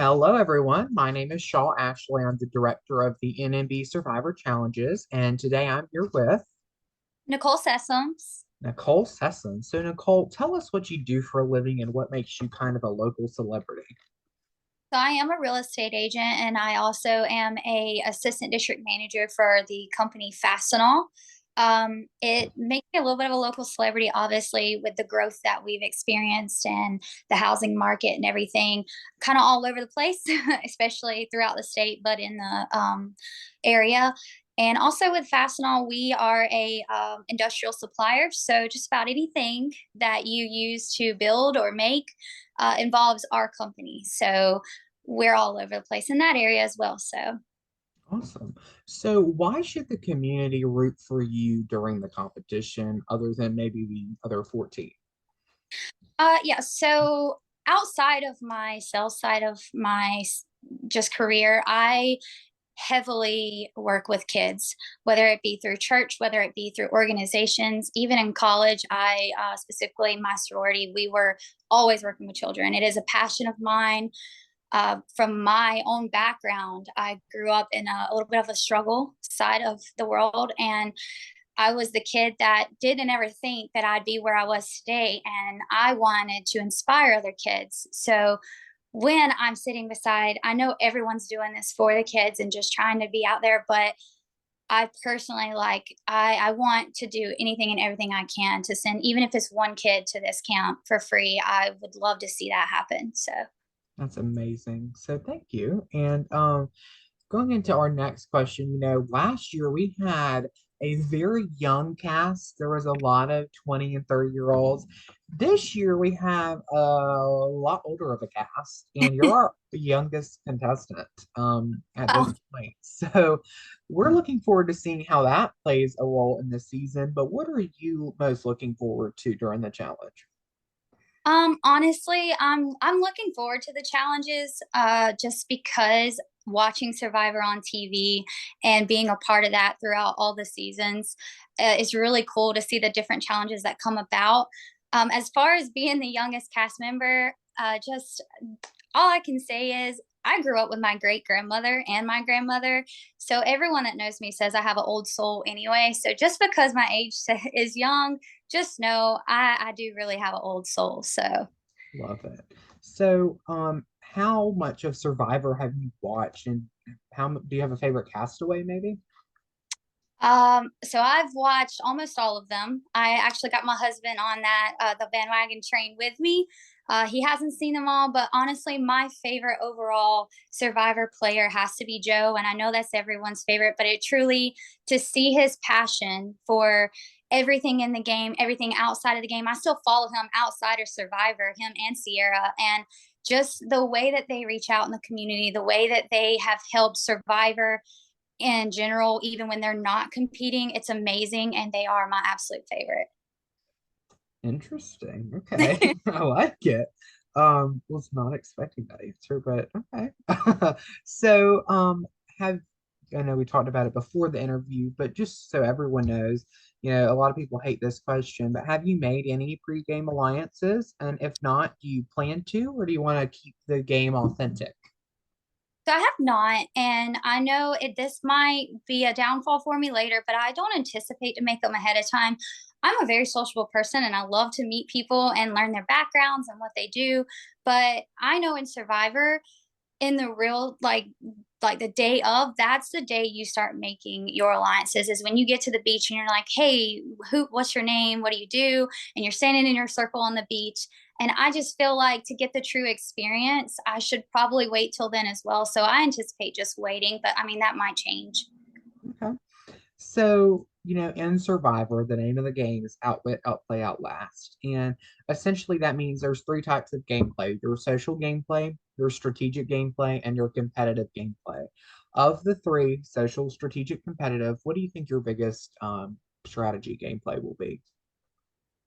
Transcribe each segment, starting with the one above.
Hello, everyone. My name is Shaw Ashley. I'm the director of the NMB Survivor Challenges, and today I'm here with Nicole Sessoms. Nicole Sessoms. So, Nicole, tell us what you do for a living and what makes you kind of a local celebrity. So I am a real estate agent, and I also am a assistant district manager for the company Fastenal. It makes me a little bit of a local celebrity, obviously, with the growth that we've experienced and the housing market and everything, kind of all over the place, especially throughout the state, but in the area. And also with Fastenal, we are a industrial supplier. So just about anything that you use to build or make involves our company. So we're all over the place in that area as well. So, Awesome. So, why should the community root for you during the competition other than maybe the other 14? yeah. So outside of my sales side of my just career, I heavily work with kids, whether it be through church, whether it be through organizations. Even in college, I specifically my sorority, we were always working with children. It is a passion of mine. From my own background, I grew up in a little bit of a struggle side of the world, and I was the kid that didn't ever think that I'd be where I was today, and I wanted to inspire other kids. So when I'm sitting beside, I know everyone's doing this for the kids and just trying to be out there, but I personally I want to do anything and everything I can to send, even if it's one kid to this camp for free. I would love to see that happen. So. That's amazing. So, thank you. And going into our next question, last year we had a very young cast. There was a lot of 20 and 30-year-olds. This year we have a lot older of a cast, and you're our youngest contestant at this Oh, point. So we're looking forward to seeing how that plays a role in the season. But what are you most looking forward to during the challenge? honestly, I'm looking forward to the challenges, just because watching Survivor on TV and being a part of that throughout all the seasons, is really cool to see the different challenges that come about. As far as being the youngest cast member, just all I can say is I grew up with my great grandmother and my grandmother. So everyone that knows me says I have an old soul anyway. So just because my age is young, just know I do really have an old soul. So, Love it. So, how much of Survivor have you watched, and do you have a favorite castaway, maybe? so I've watched almost all of them. I actually got my husband on that the bandwagon train with me. He hasn't seen them all, but honestly, my favorite overall Survivor player has to be Joe, and I know that's everyone's favorite. But it truly to see his passion for everything in the game, everything outside of the game. I still follow him outside of Survivor, him and Sierra, and just the way that they reach out in the community, the way that they have helped Survivor in general, even when they're not competing, it's amazing, and they are my absolute favorite. Interesting. Okay. I like it. Was not expecting that answer, but okay. So, have I know we talked about it before the interview, but just so everyone knows, a lot of people hate this question, but have you made any pregame alliances? And if not, do you plan to, or do you want to keep the game authentic? So I have not, and I know this might be a downfall for me later, but I don't anticipate to make them ahead of time. I'm a very sociable person and I love to meet people and learn their backgrounds and what they do. But I know in Survivor, in the real like the day of, that's the day you start making your alliances, is when you get to the beach and you're like, hey, what's your name, what do you do, and you're standing in your circle on the beach. And I just feel like to get the true experience, I should probably wait till then as well. So I anticipate just waiting, but I mean that might change. Okay. So, in Survivor, the name of the game is Outwit, Outplay, Outlast. And essentially, that means there's three types of gameplay: your social gameplay, your strategic gameplay, and your competitive gameplay. Of the three, social, strategic, competitive, what do you think your biggest strategy gameplay will be?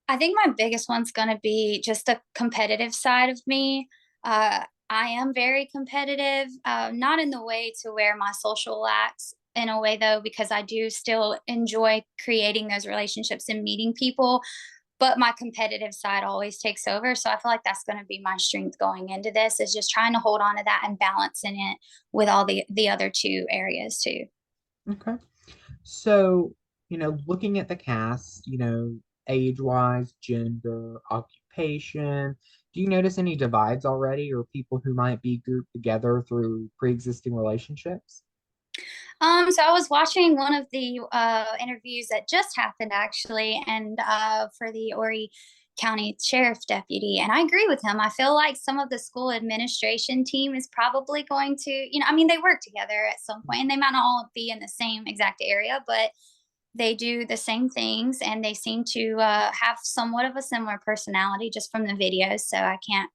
I think my biggest one's going to be just the competitive side of me. I am very competitive, not in the way to where my social lacks, in a way though, because I do still enjoy creating those relationships and meeting people. but my competitive side always takes over. So I feel like that's going to be my strength going into this, is just trying to hold on to that and balancing it with all the other two areas too. Okay. So, looking at the cast, age-wise, gender, occupation, do you notice any divides already or people who might be grouped together through pre-existing relationships? So I was watching one of the interviews that just happened actually, and for the Horry County Sheriff Deputy, and I agree with him. I feel like some of the school administration team is probably going to, I mean, they work together at some point, and they might not all be in the same exact area, but they do the same things, and they seem to have somewhat of a similar personality just from the videos. So I can't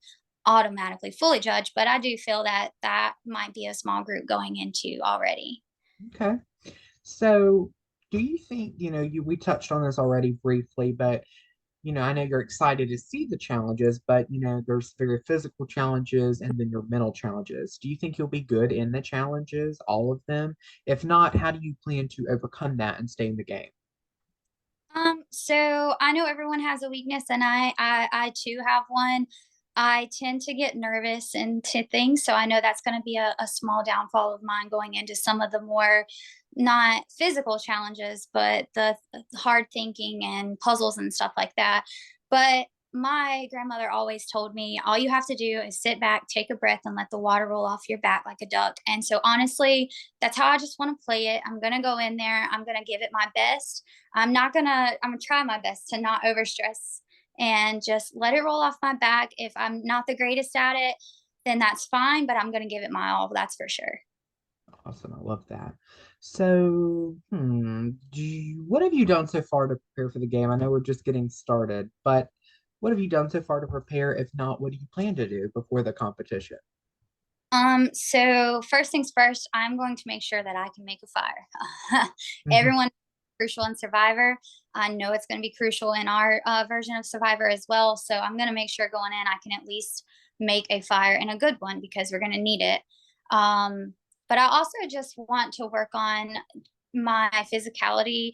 automatically fully judge, but I do feel that that might be a small group going into already. Okay. So, do you think, we touched on this already briefly, but I know you're excited to see the challenges, but there's very physical challenges and then your mental challenges. Do you think you'll be good in the challenges, all of them? If not, how do you plan to overcome that and stay in the game? So I know everyone has a weakness, and I too have one. I tend to get nervous into things, so I know that's going to be a small downfall of mine going into some of the more not physical challenges, but the hard thinking and puzzles and stuff like that. But my grandmother always told me all you have to do is sit back, take a breath, and let the water roll off your back like a duck. And so honestly, that's how I just want to play it. I'm gonna go in there. I'm gonna give it my best. I'm gonna try my best to not overstress and just let it roll off my back. If I'm not the greatest at it, then that's fine, but I'm gonna give it my all, that's for sure. Awesome. I love that. So, what have you done so far to prepare for the game? I know we're just getting started, but what have you done so far to prepare? If not, what do you plan to do before the competition? So first things first, I'm going to make sure that I can make a fire. Hmm. Everyone crucial in Survivor. I know it's going to be crucial in our version of Survivor as well. So I'm going to make sure going in, I can at least make a fire and a good one because we're going to need it. Um, but I also just want to work on my physicality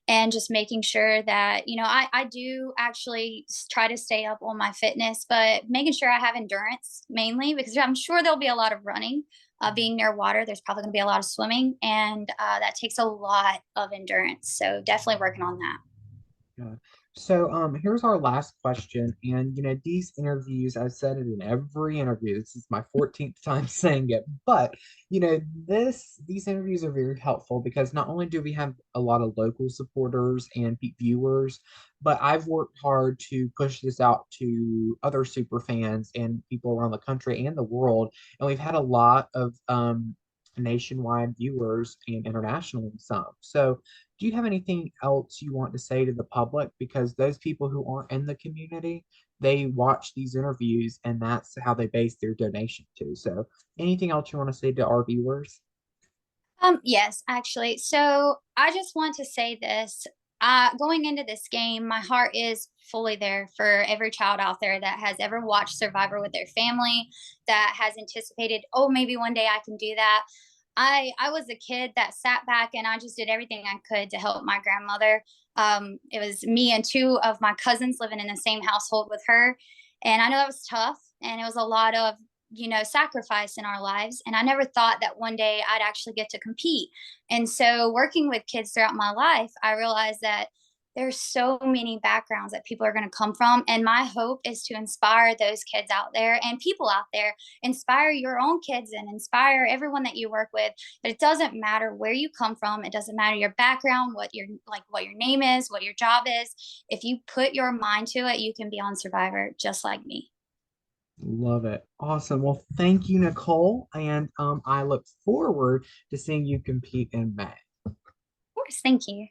and just making sure that I do actually try to stay up on my fitness, but making sure I have endurance mainly because I'm sure there'll be a lot of running. Being near water, there's probably going to be a lot of swimming, and that takes a lot of endurance, so definitely working on that. Yeah. So here's our last question. And these interviews, I've said it in every interview. This is my 14th time saying it. But these interviews are very helpful because not only do we have a lot of local supporters and viewers, but I've worked hard to push this out to other super fans and people around the country and the world. And we've had a lot of nationwide viewers and internationally some. So do you have anything else you want to say to the public? Because those people who aren't in the community, they watch these interviews and that's how they base their donation too. So anything else you want to say to our viewers? Yes, actually. So I just want to say this. Going into this game, my heart is fully there for every child out there that has ever watched Survivor with their family, that has anticipated, oh, maybe one day I can do that. I was a kid that sat back and I just did everything I could to help my grandmother. It was me and two of my cousins living in the same household with her, and I know that was tough, and it was a lot of sacrifice in our lives. And I never thought that one day I'd actually get to compete. And so, working with kids throughout my life, I realized that there's so many backgrounds that people are going to come from. And my hope is to inspire those kids out there and people out there, inspire your own kids and inspire everyone that you work with. That it doesn't matter where you come from, it doesn't matter your background, what your name is, what your job is. If you put your mind to it, you can be on Survivor just like me. Love it. Awesome. Well, thank you, Nicole. And I look forward to seeing you compete in May. Of course, thank you.